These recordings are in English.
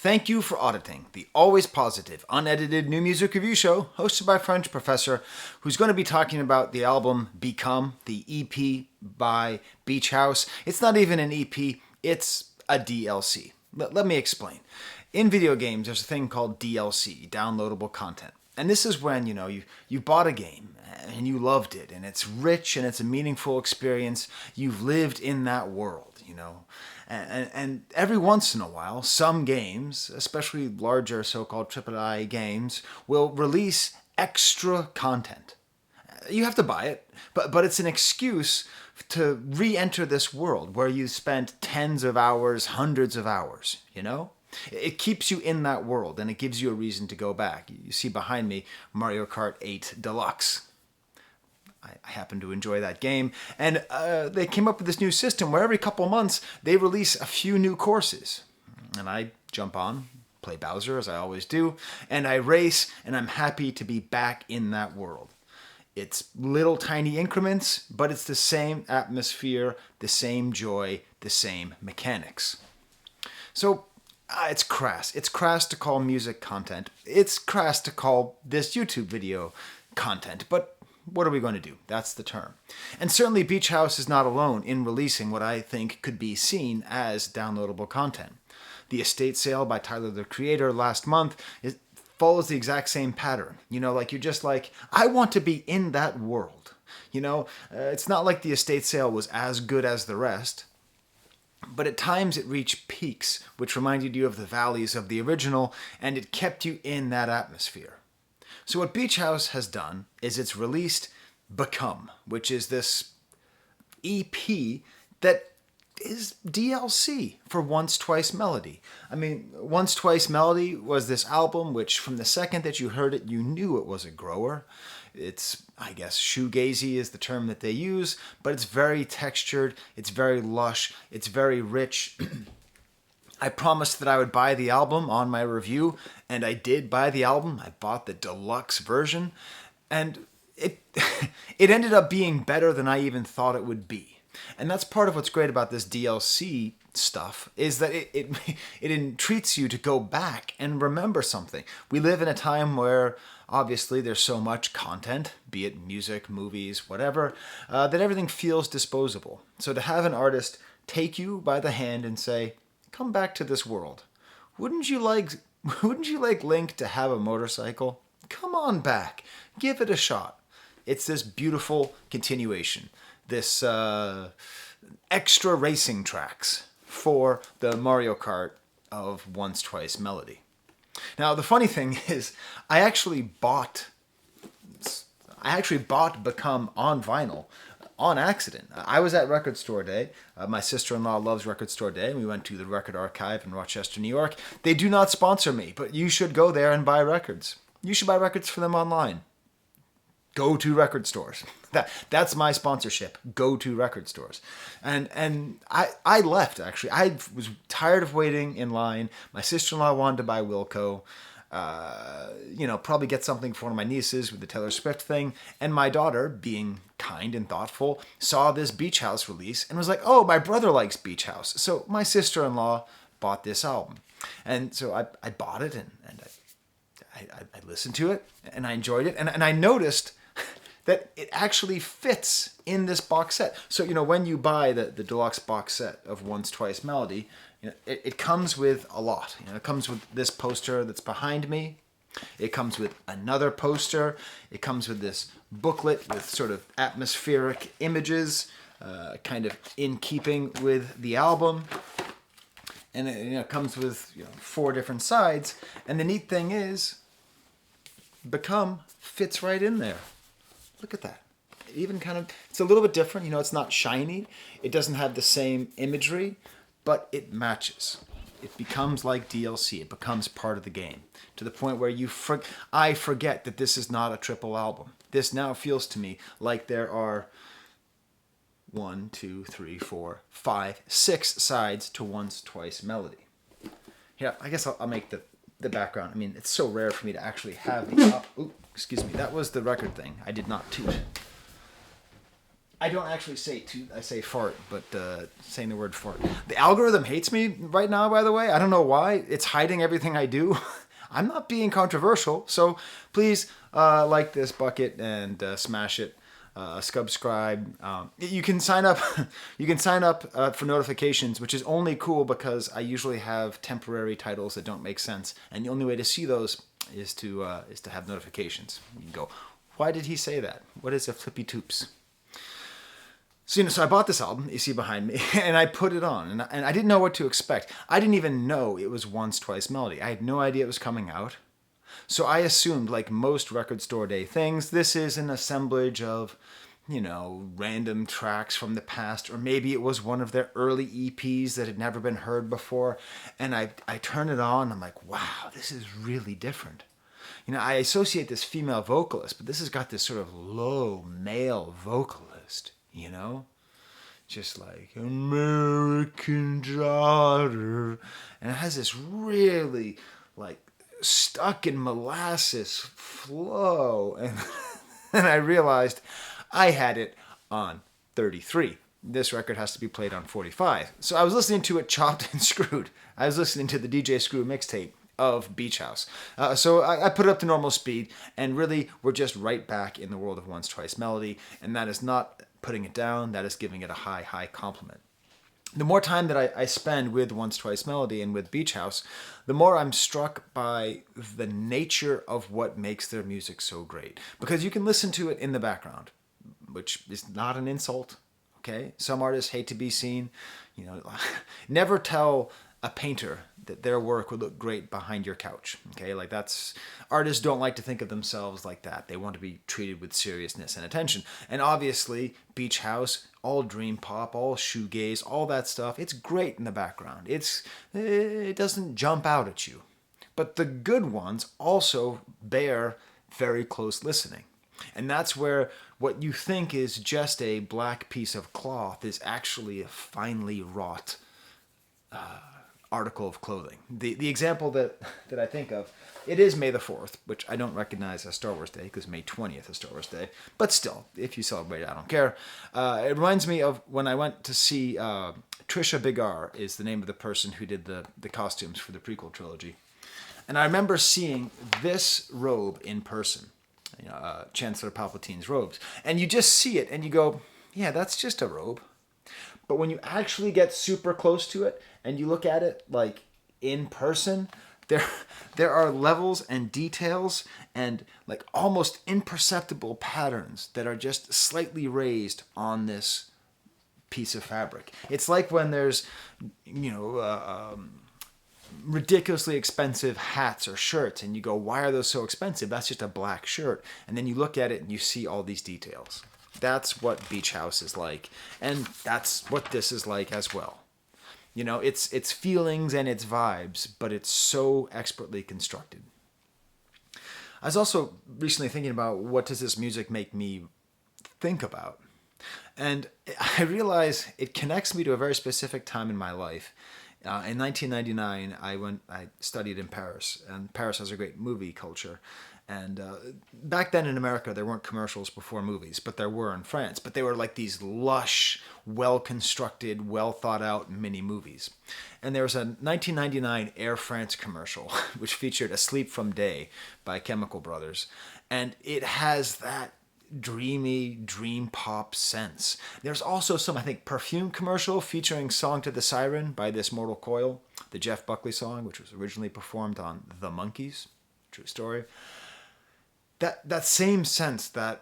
Thank you for auditing the always positive, unedited new music review show hosted by French Professor, who's going to be talking about the album Become, the EP by Beachhouse. It's not even an EP, it's a DLC. Let me explain. In video games, there's a thing called DLC, downloadable content. And this is when, you bought a game and you loved it and it's rich and it's a meaningful experience. You've lived in that world, And every once in a while, some games, especially larger so-called AAA games, will release extra content. You have to buy it, but it's an excuse to re-enter this world where you spent tens of hours, hundreds of hours, It keeps you in that world, and it gives you a reason to go back. You see behind me Mario Kart 8 Deluxe. I happen to enjoy that game, and they came up with this new system where every couple months they release a few new courses. And I jump on, play Bowser as I always do, and I race, and I'm happy to be back in that world. It's little tiny increments, but it's the same atmosphere, the same joy, the same mechanics. So it's crass. It's crass to call music content. It's crass to call this YouTube video content, but what are we going to do? That's the term. And certainly Beachhouse is not alone in releasing what I think could be seen as downloadable content. The Estate Sale by Tyler, the Creator, last month follows the exact same pattern. You're just like, I want to be in that world. It's not like the Estate Sale was as good as the rest, but at times it reached peaks, which reminded you of the valleys of the original, and it kept you in that atmosphere. So what Beachhouse has done is it's released Become, which is this EP that is DLC for Once Twice Melody. Once Twice Melody was this album which from the second that you heard it, you knew it was a grower. It's, I guess, shoegazy is the term that they use, but it's very textured, it's very lush, it's very rich. I promised that I would buy the album on my review, and I did buy the album. I bought the deluxe version, and it ended up being better than I even thought it would be. And that's part of what's great about this DLC stuff, is that it entreats you to go back and remember something. We live in a time where obviously there's so much content, be it music, movies, whatever, that everything feels disposable. So to have an artist take you by the hand and say, come back to this world. Wouldn't you like Link to have a motorcycle? Come on back. Give it a shot. It's this beautiful continuation. This extra racing tracks for the Mario Kart of Once Twice Melody. Now, the funny thing is, I actually bought Become on vinyl on accident. I was at Record Store Day. My sister-in-law loves Record Store Day, and we went to the Record Archive in Rochester, New York. They do not sponsor me, but you should go there and buy records. You should buy records for them online. Go to record stores. That's my sponsorship. Go to record stores. And I left, actually. I was tired of waiting in line. My sister-in-law wanted to buy Wilco. Probably get something for one of my nieces with the Taylor Swift thing. And my daughter, being kind and thoughtful, saw this Beachhouse release and was like, oh, my brother likes Beachhouse. So my sister-in-law bought this album. And so I bought it and I listened to it and I enjoyed it. And I noticed that it actually fits in this box set. So, when you buy the deluxe box set of Once Twice Melody, it comes with a lot. It comes with this poster that's behind me. It comes with another poster. It comes with this booklet with sort of atmospheric images, kind of in keeping with the album. And it comes with 4 different sides. And the neat thing is, Become fits right in there. Look at that. It's a little bit different. It's not shiny. It doesn't have the same imagery, but it matches. It becomes like DLC. It becomes part of the game to the point where I forget that this is not a triple album. This now feels to me like there are 1, 2, 3, 4, 5, 6 sides to Once Twice Melody. Here, I guess I'll make the background. It's so rare for me to actually have the... Ooh, excuse me. That was the record thing. I did not toot. I don't actually say toot, I say fart, but saying the word fart. The algorithm hates me right now, by the way. I don't know why. It's hiding everything I do. I'm not being controversial, so please like this bucket and smash it. Subscribe. You can sign up. You can sign up for notifications, which is only cool because I usually have temporary titles that don't make sense, and the only way to see those is to have notifications. You can go, why did he say that? What is a flippy toops? So, so I bought this album, you see behind me, and I put it on, and I didn't know what to expect. I didn't even know it was Once Twice Melody. I had no idea it was coming out. So I assumed, like most record store day things, this is an assemblage of, random tracks from the past, or maybe it was one of their early EPs that had never been heard before. And I turn it on, I'm like, wow, this is really different. I associate this female vocalist, but this has got this sort of low male vocalist, just like American Daughter. And it has this really, like, stuck in molasses flow. And I realized I had it on 33. This record has to be played on 45. So I was listening to it chopped and screwed. I was listening to the DJ Screw mixtape of Beach House. So I put it up to normal speed, and really we're just right back in the world of Once Twice Melody, and that is not putting it down, that is giving it a high compliment. The more time that I spend with Once Twice Melody and with Beach House, the more I'm struck by the nature of what makes their music so great. Because you can listen to it in the background, which is not an insult, okay? Some artists hate to be seen. Never tell a painter that their work would look great behind your couch, okay? Like, that's, artists don't like to think of themselves like that. They want to be treated with seriousness and attention. And obviously, Beach House, all dream pop, all shoegaze, all that stuff, it's great in the background. It doesn't jump out at you. But the good ones also bear very close listening. And that's where what you think is just a black piece of cloth is actually a finely wrought article of clothing. The example that I think of, it is May the 4th, which I don't recognize as Star Wars Day because May 20th is Star Wars Day. But still, if you celebrate it, I don't care. It reminds me of when I went to see Trisha Bigar is the name of the person who did the costumes for the prequel trilogy. And I remember seeing this robe in person, Chancellor Palpatine's robes. And you just see it and you go, yeah, that's just a robe. But when you actually get super close to it and you look at it like in person, there are levels and details and like almost imperceptible patterns that are just slightly raised on this piece of fabric. It's like when there's, ridiculously expensive hats or shirts and you go, why are those so expensive? That's just a black shirt. And then you look at it and you see all these details. That's what Beach House is like, and that's what this is like as well. It's feelings and it's vibes, but it's so expertly constructed. I was also recently thinking about what does this music make me think about? And I realize it connects me to a very specific time in my life. In 1999, I studied in Paris, and Paris has a great movie culture. And back then in America, there weren't commercials before movies, but there were in France. But they were like these lush, well-constructed, well-thought-out mini-movies. And there was a 1999 Air France commercial, which featured Asleep from Day by Chemical Brothers. And it has that dreamy, dream pop sense. There's also some, I think, perfume commercial featuring Song to the Siren by This Mortal Coil, the Jeff Buckley song, which was originally performed on The Monkees. True story. That same sense, that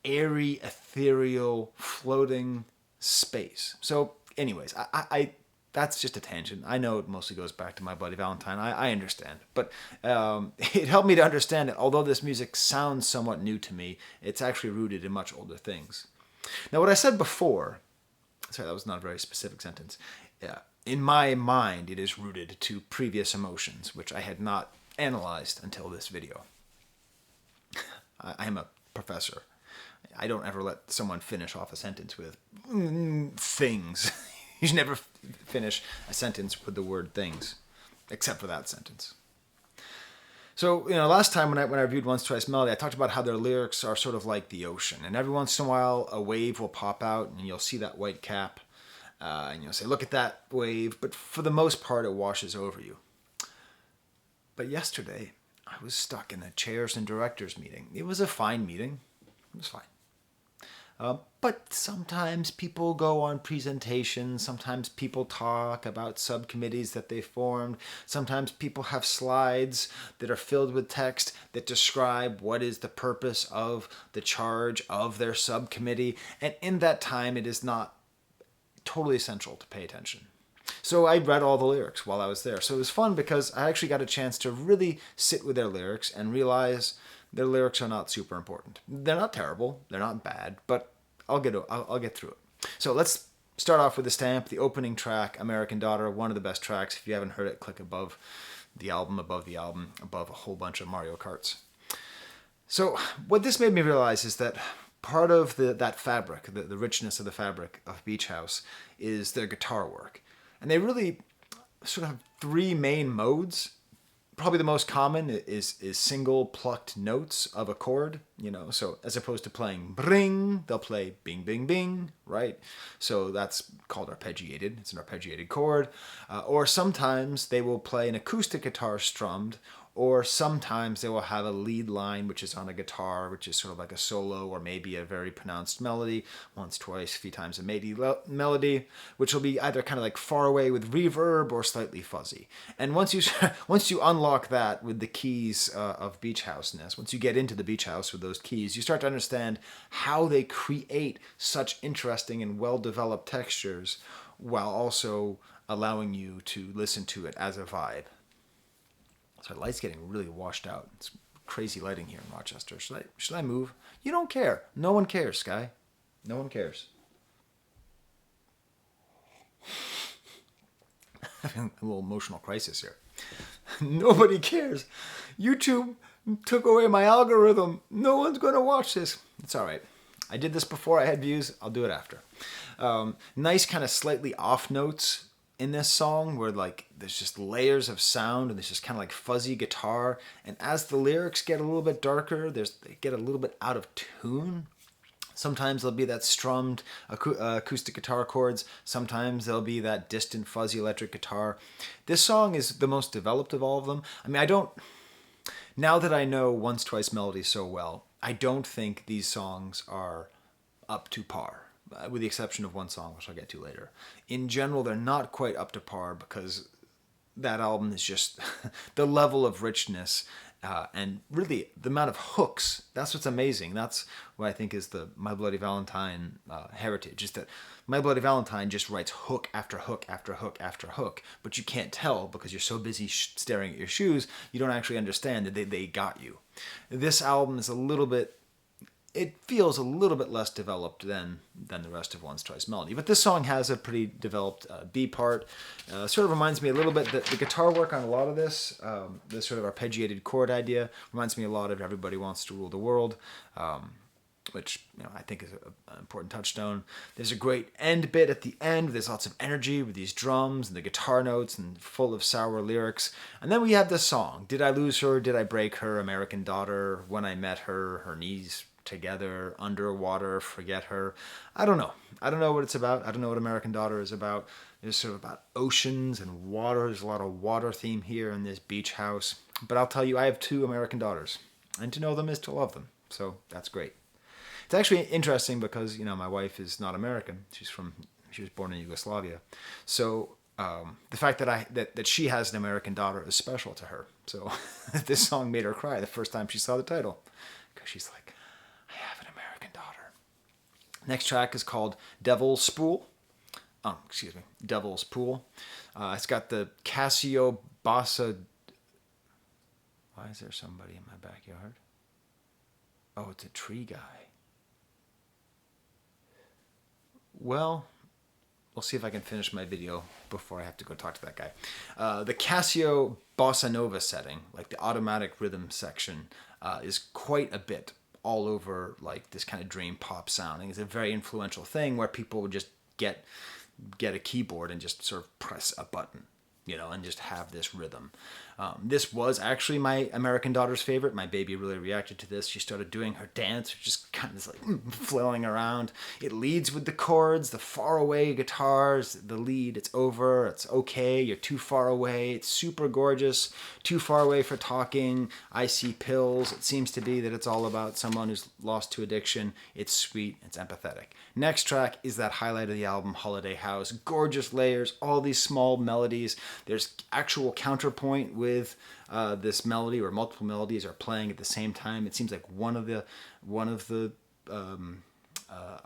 airy, ethereal, floating space. So, anyways, I that's just a tangent. I know it mostly goes back to my buddy Valentine. I understand. But it helped me to understand that although this music sounds somewhat new to me, it's actually rooted in much older things. Now, what I said before, sorry, that was not a very specific sentence. Yeah, in my mind, it is rooted to previous emotions, which I had not analyzed until this video. I am a professor. I don't ever let someone finish off a sentence with things. You should never finish a sentence with the word things, except for that sentence. So, last time when I reviewed Once Twice Melody, I talked about how their lyrics are sort of like the ocean. And every once in a while, a wave will pop out and you'll see that white cap. And you'll say, look at that wave. But for the most part, it washes over you. But yesterday, I was stuck in a chairs and directors meeting. It was a fine meeting. It was fine. But sometimes people go on presentations, sometimes people talk about subcommittees that they formed, sometimes people have slides that are filled with text that describe what is the purpose of the charge of their subcommittee, and in that time it is not totally essential to pay attention. So I read all the lyrics while I was there. So it was fun because I actually got a chance to really sit with their lyrics and realize their lyrics are not super important. They're not terrible, they're not bad, but I'll get through it. So let's start off with the stamp, the opening track, American Daughter, one of the best tracks. If you haven't heard it, click above the album, above a whole bunch of Mario Karts. So what this made me realize is that part of that fabric, the richness of the fabric of Beach House, is their guitar work. And they really sort of have three main modes. Probably the most common is single plucked notes of a chord, so as opposed to playing bring, they'll play bing, bing, bing, right? So that's called arpeggiated. It's an arpeggiated chord. Or sometimes they will play an acoustic guitar strummed, or sometimes they will have a lead line which is on a guitar, which is sort of like a solo or maybe a very pronounced melody, once, twice, a few times a melody, which will be either kind of like far away with reverb or slightly fuzzy. And once you unlock that with the keys of beach houseness, once you get into the beach house with those keys, you start to understand how they create such interesting and well-developed textures while also allowing you to listen to it as a vibe. So the light's getting really washed out. It's crazy lighting here in Rochester. Should I move? You don't care. No one cares, Skye. No one cares. Having a little emotional crisis here. Nobody cares. YouTube took away my algorithm. No one's going to watch this. It's all right. I did this before I had views. I'll do it after. Nice kind of slightly off notes in this song where there's just layers of sound and there's just kind of like fuzzy guitar, and as the lyrics get a little bit darker, they get a little bit out of tune. Sometimes there'll be that strummed acoustic guitar chords, sometimes there'll be that distant fuzzy electric guitar. This song is the most developed of all of them. I mean, now that I know Once Twice Melody so well, I don't think these songs are up to par. With the exception of one song, which I'll get to later. In general, they're not quite up to par because that album is just the level of richness and really the amount of hooks. That's what's amazing. That's what I think is the My Bloody Valentine heritage, is that My Bloody Valentine just writes hook after hook after hook after hook, but you can't tell because you're so busy staring at your shoes, you don't actually understand that they got you. This album is it feels a little bit less developed than the rest of Once Twice Melody. But this song has a pretty developed B part. Sort of reminds me a little bit, the guitar work on a lot of this sort of arpeggiated chord idea, reminds me a lot of Everybody Wants to Rule the World, which I think is an important touchstone. There's a great end bit at the end. There's lots of energy with these drums and the guitar notes and full of sour lyrics. And then we have this song, Did I Lose Her, Did I Break Her, American Daughter, When I Met Her, Her Knees Together, Underwater, Forget Her. I don't know. I don't know what it's about. I don't know what American Daughter is about. It's sort of about oceans and water. There's a lot of water theme here in this beach house. But I'll tell you, I have two American daughters. And to know them is to love them. So that's great. It's actually interesting because, my wife is not American. She was born in Yugoslavia. So the fact that she has an American daughter is special to her. So this song made her cry the first time she saw the title. Because she's like, I have an American daughter. Next track is called Devil's Pool. Devil's Pool. It's got the Casio Bossa. Why is there somebody in my backyard? Oh, it's a tree guy. Well, we'll see if I can finish my video before I have to go talk to that guy. The Casio Bossa Nova setting, like the automatic rhythm section, is quite a bit all over like this kind of dream pop sounding. It's a very influential thing where people would just get a keyboard and just sort of press a button. and just have this rhythm. This was actually my American daughter's favorite. My baby really reacted to this. She started doing her dance, just kind of like flailing around. It leads with the chords, the far away guitars, the lead. It's over. It's okay. You're too far away. It's super gorgeous. Too far away for talking. I see pills. It seems to be that it's all about someone who's lost to addiction. It's sweet. It's empathetic. Next track is that highlight of the album, Holiday House. Gorgeous layers, all these small melodies. There's actual counterpoint with this melody, or multiple melodies are playing at the same time. It seems like one of the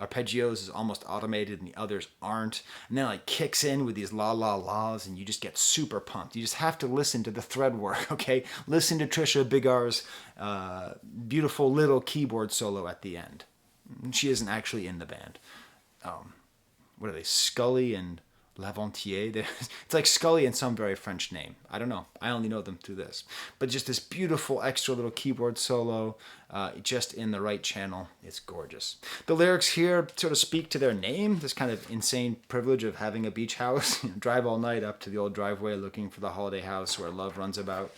arpeggios is almost automated and the others aren't. And then it like kicks in with these la la la's and you just get super pumped. You just have to listen to the thread work, okay? Listen to Trisha Bigar's beautiful little keyboard solo at the end. She isn't actually in the band. What are they? Scully and Laventier. It's like Skye and some very French name. I don't know. I only know them through this. But just this beautiful extra little keyboard solo, just in the right channel. It's gorgeous. The lyrics here sort of speak to their name, this kind of insane privilege of having a beach house. Drive all night up to the old driveway looking for the holiday house where love runs about.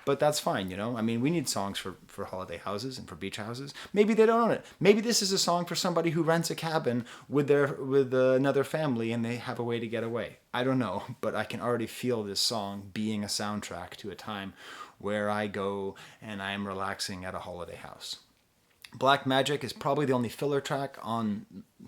But that's fine, I mean, we need songs for holiday houses and for beach houses. Maybe they don't own it. Maybe this is a song for somebody who rents a cabin with another family and they have a way to get away. I don't know, but I can already feel this song being a soundtrack to a time where I go and I am relaxing at a holiday house. Black Magic is probably the only filler track on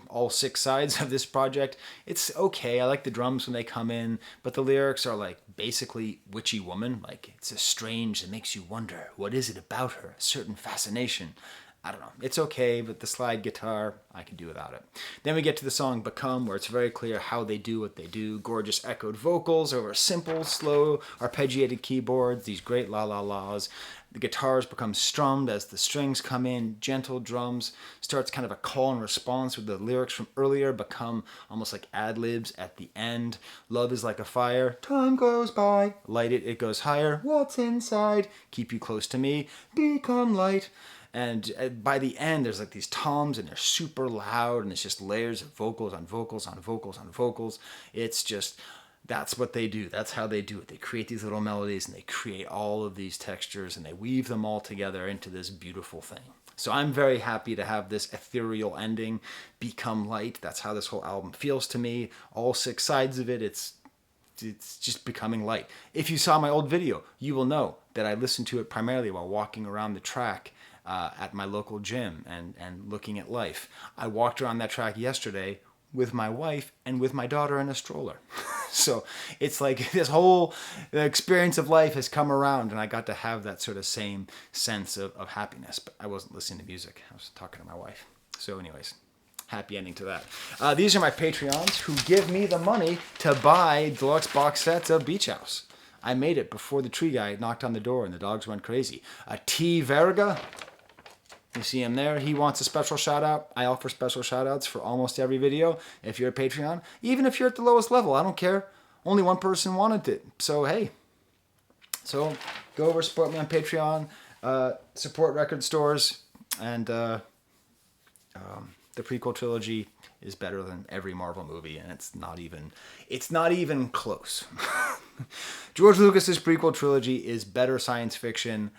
all 6 sides of this project. It's okay. I like the drums when they come in, but the lyrics are like basically witchy woman. Like it's a strange, it makes you wonder, what is it about her? A certain fascination. I don't know. It's okay, but the slide guitar, I can do without it. Then we get to the song Become, where it's very clear how they do what they do. Gorgeous echoed vocals over simple, slow, arpeggiated keyboards, these great la-la-las. The guitars become strummed as the strings come in, gentle drums. Starts kind of a call and response with the lyrics from earlier become almost like ad-libs at the end. Love is like a fire. Time goes by. Light it, it goes higher. What's inside? Keep you close to me. Become light. And by the end, there's like these toms and they're super loud and it's just layers of vocals on vocals on vocals on vocals. It's just, that's what they do. That's how they do it. They create these little melodies and they create all of these textures and they weave them all together into this beautiful thing. So I'm very happy to have this ethereal ending, Become Light. That's how this whole album feels to me. All 6 sides of it, it's just becoming light. If you saw my old video, you will know that I listened to it primarily while walking around the track at my local gym and looking at life. I walked around that track yesterday with my wife and with my daughter in a stroller. So it's like this whole experience of life has come around and I got to have that sort of same sense of happiness. But I wasn't listening to music. I was talking to my wife. So anyways, happy ending to that. These are my Patreons who give me the money to buy deluxe box sets of Beach House. I made it before the tree guy knocked on the door and the dogs went crazy. T. Verga, you see him there. He wants a special shout out. I offer special shout outs for almost every video. If you're a Patreon, even if you're at the lowest level, I don't care. Only one person wanted it. So, hey. So, go over, support me on Patreon. Support record stores. And the prequel trilogy is better than every Marvel movie. And it's not even close. George Lucas's prequel trilogy is better science fiction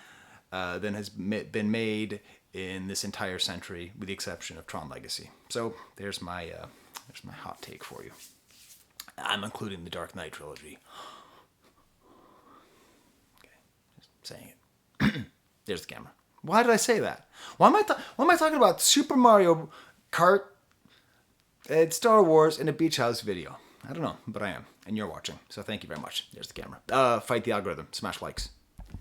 than has been made in this entire century, with the exception of Tron Legacy. So there's my hot take for you. I'm including the Dark Knight trilogy. Okay, just saying it. There's the camera. Why did I say that? Why am I talking about Super Mario Kart, and Star Wars, in a Beach House video? I don't know, but I am, and you're watching. So thank you very much. There's the camera. Fight the algorithm. Smash likes.